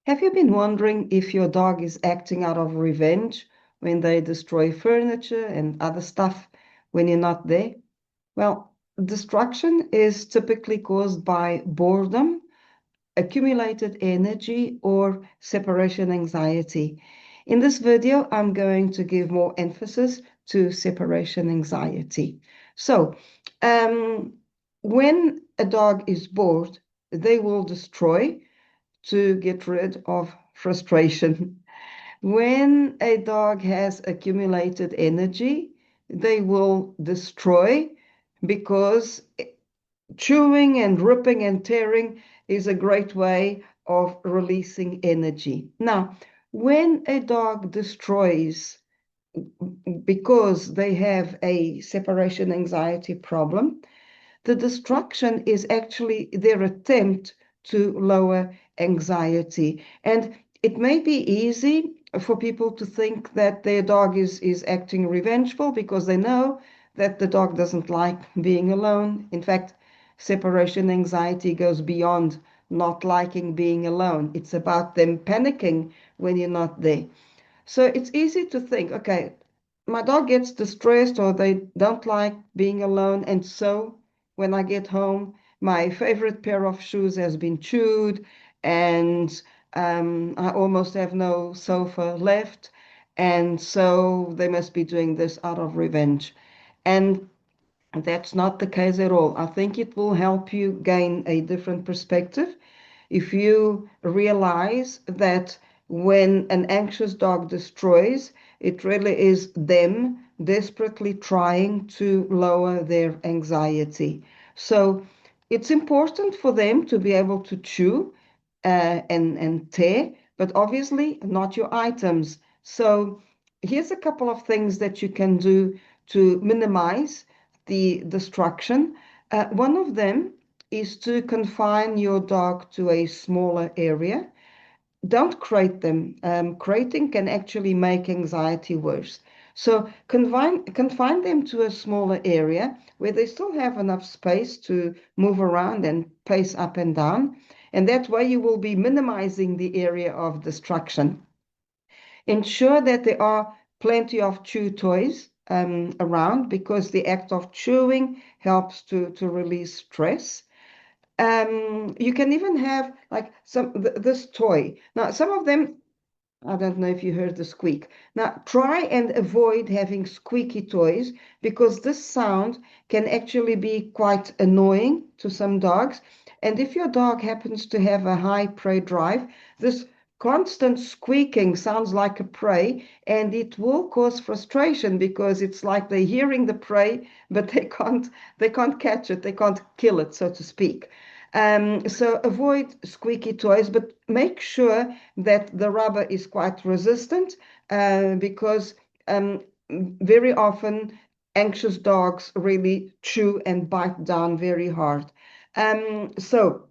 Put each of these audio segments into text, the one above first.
Have you been wondering if your dog is acting out of revenge when they destroy furniture and other stuff when you're not there? Well, destruction is typically caused by boredom, accumulated energy, or separation anxiety. In this video, I'm going to give more emphasis to separation anxiety. So, um, when a dog is bored, they will destroy to get rid of frustration. When a dog has accumulated energy, they will destroy because chewing and ripping and tearing is a great way of releasing energy. Now, when a dog destroys because they have a separation anxiety problem, the destruction is actually their attempt to lower anxiety. And it may be easy for people to think that their dog is acting revengeful because they know that the dog doesn't like being alone. In fact, separation anxiety goes beyond not liking being alone. It's about them panicking when you're not there. So it's easy to think, okay, my dog gets distressed or they don't like being alone. And so when I get home, my favorite pair of shoes has been chewed and I almost have no sofa left. And so they must be doing this out of revenge. And that's not the case at all. I think it will help you gain a different perspective if you realize that when an anxious dog destroys, it really is them desperately trying to lower their anxiety. So it's important for them to be able to chew and tear, but obviously not your items. So here's a couple of things that you can do to minimize the destruction. One of them is to confine your dog to a smaller area. Don't crate them. Crating can actually make anxiety worse. So confine them to a smaller area where they still have enough space to move around and pace up and down. And that way you will be minimizing the area of destruction. Ensure that there are plenty of chew toys around because the act of chewing helps to release stress. You can even have like this toy. Now, some of them, I don't know if you heard the squeak. Now, try and avoid having squeaky toys because this sound can actually be quite annoying to some dogs. And if your dog happens to have a high prey drive, this constant squeaking sounds like a prey and it will cause frustration because it's like they're hearing the prey, but they can't catch it, they can't kill it, so to speak. So avoid squeaky toys, but make sure that the rubber is quite resistant because very often anxious dogs really chew and bite down very hard. So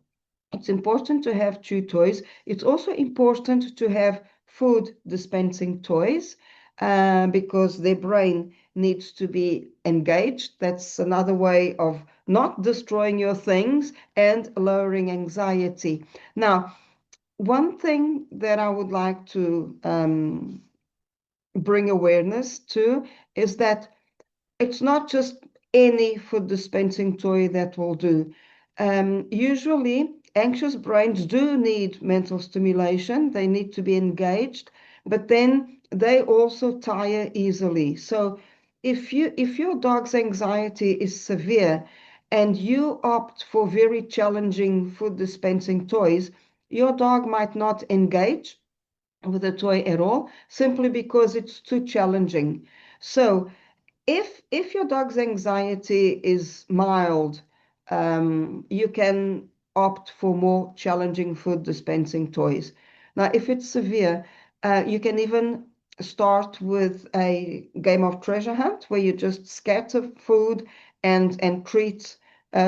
it's important to have chew toys. It's also important to have food dispensing toys because their brain needs to be engaged. That's another way of not destroying your things and lowering anxiety. Now, one thing that I would like to bring awareness to is that it's not just any food dispensing toy that will do. Usually, anxious brains do need mental stimulation, they need to be engaged, but then they also tire easily. So, if your dog's anxiety is severe and you opt for very challenging food dispensing toys, your dog might not engage with the toy at all simply because it's too challenging. So, if your dog's anxiety is mild, you can opt for more challenging food dispensing toys. Now, if it's severe, you can even start with a game of treasure hunt where you just scatter food and treats,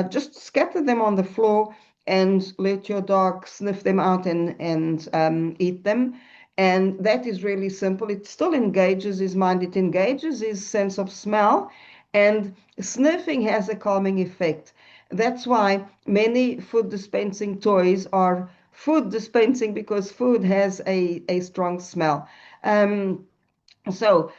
just scatter them on the floor and let your dog sniff them out and eat them. And that is really simple. It still engages his mind, it engages his sense of smell, and sniffing has a calming effect. That's why many food dispensing toys are food dispensing because food has a strong smell. Um, so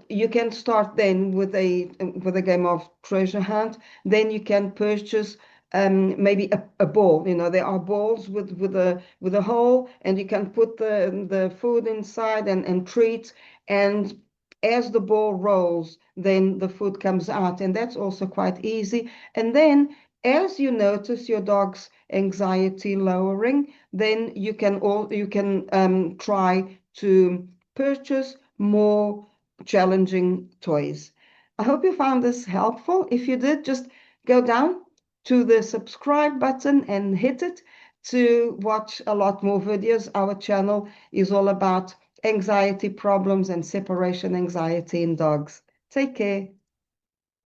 you can start then with a game of treasure hunt. Then you can purchase maybe a ball. You know, there are balls with a hole, and you can put the food inside and treat. And as the ball rolls, then the food comes out, and that's also quite easy. And then as you notice your dog's anxiety lowering, then you can try to purchase more challenging toys. I hope you found this helpful. If you did, just go down to the subscribe button and hit it to watch a lot more videos. Our channel is all about anxiety problems and separation anxiety in dogs. Take care.